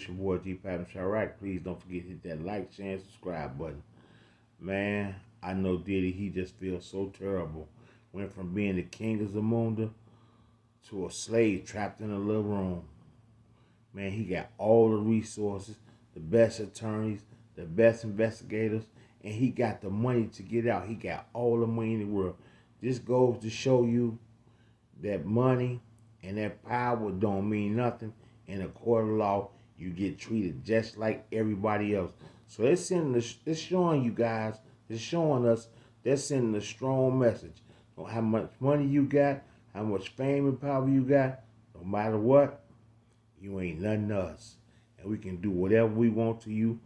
it's your boy GPAC REACTS. Please don't forget to hit that like, share, and subscribe button. Man, I know Diddy, he just feels so terrible. Went from being the king of Zamunda to a slave trapped in a little room. Man, he got all the resources, the best attorneys, the best investigators, and he got the money to get out. He got all the money in the world. This goes to show you that money and that power don't mean nothing. In a court of law, you get treated just like everybody else. So it's showing you guys, it's showing us, they're sending a strong message. No how much money you got, how much fame and power you got, no matter what, you ain't nothing to us. And we can do whatever we want to you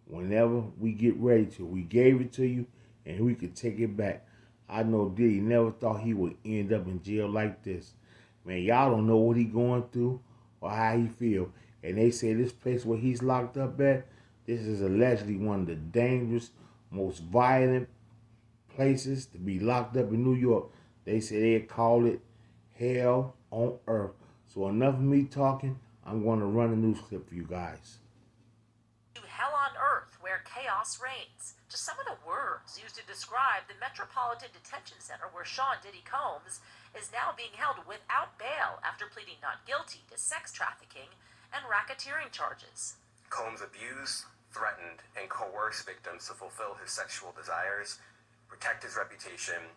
whenever we get ready to. We gave it to you and we could take it back. I know Diddy never thought he would end up in jail like this. Man, y'all don't know what he going through or how he feel. And they say this place where he's locked up at, this is allegedly one of the dangerous, most violent places to be locked up in New York. They say they call it hell on earth. So enough of me talking. I'm going to run a news clip for you guys. Hell on earth, where chaos reigns. Just some of the words used to describe the Metropolitan Detention Center where Sean Diddy Combs is now being held without bail after pleading not guilty to sex trafficking and racketeering charges. Combs abused, threatened, and coerced victims to fulfill his sexual desires, protect his reputation,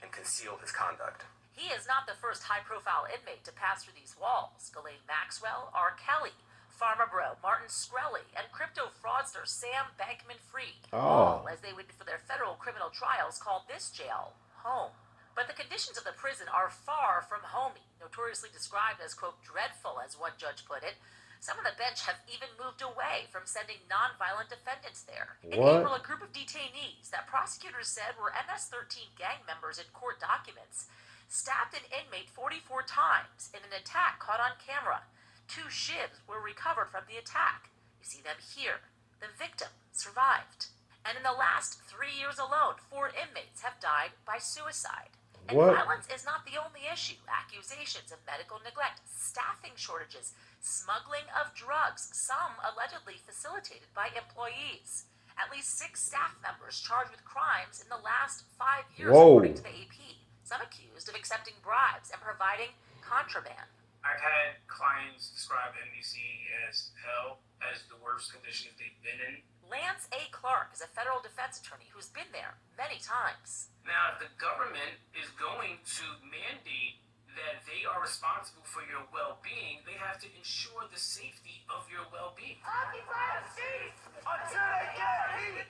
and conceal his conduct. He is not the first high-profile inmate to pass through these walls. Ghislaine Maxwell, R. Kelly, Pharma Bro, Martin Shkreli, and crypto fraudster Sam Bankman-Fried, all as they waited for their federal criminal trials, called this jail home. But the conditions of the prison are far from homey, notoriously described as, quote, dreadful, as one judge put it. Some of the bench have even moved away from sending non-violent defendants there. In April, a group of detainees that prosecutors said were MS-13 gang members in court documents stabbed an inmate 44 times in an attack caught on camera. 2 shivs were recovered from the attack. You see them here. The victim survived. And in the last 3 years alone, 4 inmates have died by suicide. And violence is not the only issue. Accusations of medical neglect, staffing shortages, smuggling of drugs, some allegedly facilitated by employees. At least 6 staff members charged with crimes in the last 5 years, according to the AP. Some accused of accepting bribes and providing contraband. I've had clients describe NBC as hell, as the worst conditions they've been in. Lance A. Clark is a federal defense attorney who's been there many times. Now, if the government is going to mandate that they are responsible for your well-being, they have to ensure the safety of your well-being. Occupy the seats until they get heat.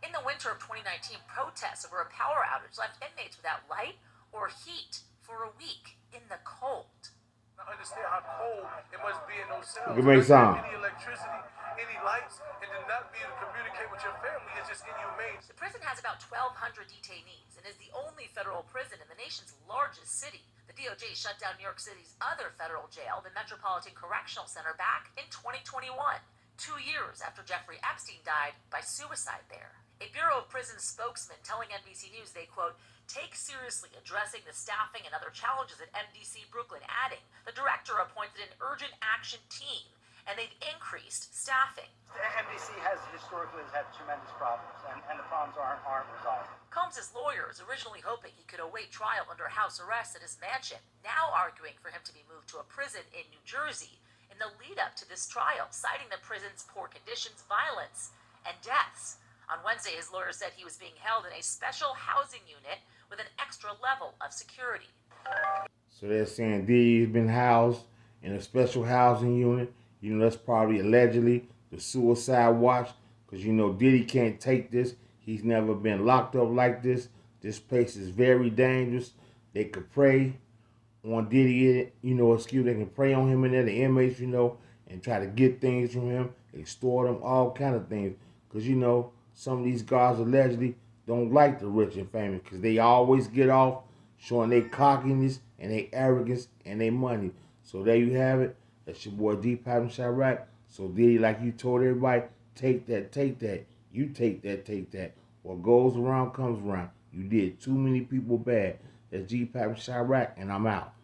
In the winter of 2019, protests over a power outage left inmates without light or heat for a week in the cold. I understand how cold it must be in those cells. You can make sound. Any electricity, any lights, and to not be able to communicate with your family is just inhumane. The prison has about 1,200 detainees and is the only federal prison in the nation's largest city. The DOJ shut down New York City's other federal jail, the Metropolitan Correctional Center, back in 2021, 2 years after Jeffrey Epstein died by suicide there. A Bureau of Prisons spokesman telling NBC News they, quote, take seriously addressing the staffing and other challenges at MDC Brooklyn, adding the director appointed an urgent action team and they've increased staffing. The MDC has historically had tremendous problems, and the problems aren't resolved. Combs' lawyers originally hoping he could await trial under house arrest at his mansion, now arguing for him to be moved to a prison in New Jersey in the lead-up to this trial, citing the prison's poor conditions, violence, and deaths. On Wednesday, his lawyer said he was being held in a special housing unit with an extra level of security. So they're saying Diddy's been housed in a special housing unit. You know, that's probably allegedly the suicide watch, because, you know, Diddy can't take this. He's never been locked up like this. This place is very dangerous. They could prey on Diddy, you know, they can prey on him in there, the inmates, you know, and try to get things from him, extort him, all kind of things. Because, you know, some of these guards allegedly don't like the rich and famous because they always get off showing their cockiness and their arrogance and their money. So there you have it. That's your boy GPAC REACTS. So Diddy, like you told everybody, take that, take that. You take that, take that. What goes around comes around. You did too many people bad. That's GPAC REACTS, and I'm out.